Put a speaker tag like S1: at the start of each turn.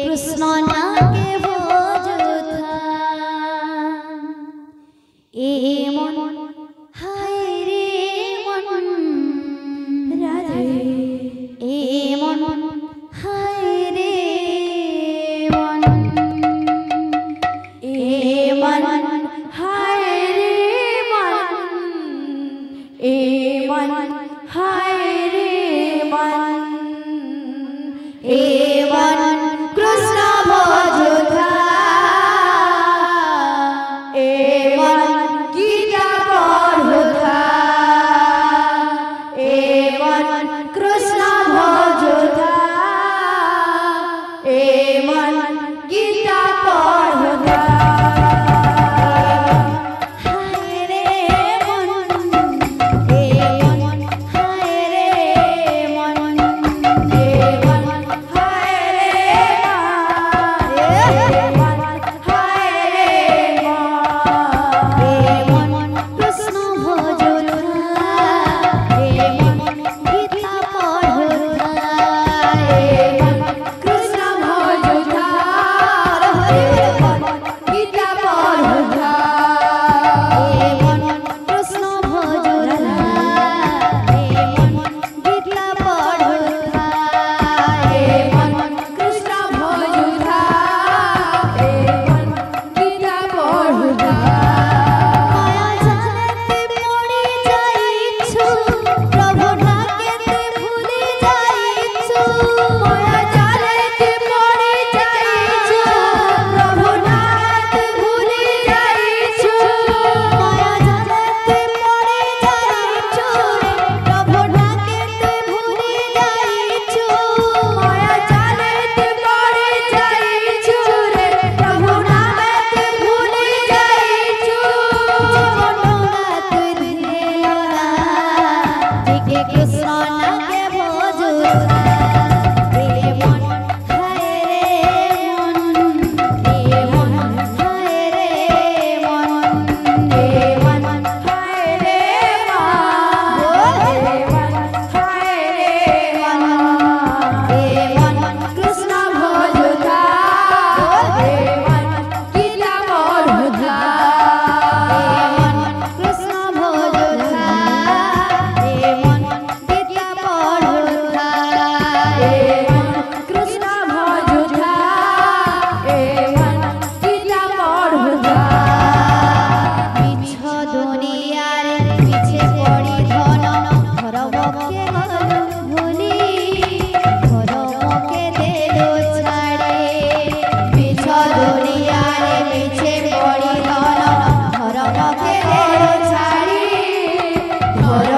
S1: कृष्ण नाके बोझुथा ए मन हाय रे मन राधे ए मन हाय रे मन ए मन हाय रे मन ए मन हाय रे मन ए मन कृष्ण भोजुथा ए मन गीता पढ़ुथा ए मन कृष्ण भोजुथा ए मन गीता पढ़ुथा हाय रे मन ए मन हाय रे मन ए मन हाय रे मन हाय रे मन कृष्ण भोजुथा ए मन गीता पढ़ुथा ए मन कृष्ण भोजुथा हरे मन गीता पढ़ुथा ए मन कृष्ण भोजुथा ए मन गीता पढ़ुथा ए मन कृष्ण भोजुथा ए मन गीता पढ़ुथा माया जानते पड़े जाइछु प्रभु नाके भूले जाइछु माया जानते पड़े जाइछु प्रभु नाके भूले जाइछु माया जानते पड़े जाइछु प्रभु नाके भूले जाइछु माया जानते पड़े जाइछु रे प्रभु नाके भूले जाइछु जीवन तुई दिले लगा जिके कृष्ण नाके भोजुथा ए मन हाय रे मन ए मन हाय रे मन ए मन हाय रे मन ए मन हाय रे मन ए मन कृष्ण भोजुथा ए मन गीता पढ़ुथा ए मन कृष्ण भोजुथा ए मन गीता पढ़ुथा ए मन कृष्ण भोजुथा ए मन गीता पढ़ुथा मिछ दुनियार पिछे पड़ी धन घर बके गलु भूली घर बके देलो छाड़े मिछ दुनियार पिछे पड़ी धन घर बके देलो छाड़ी घर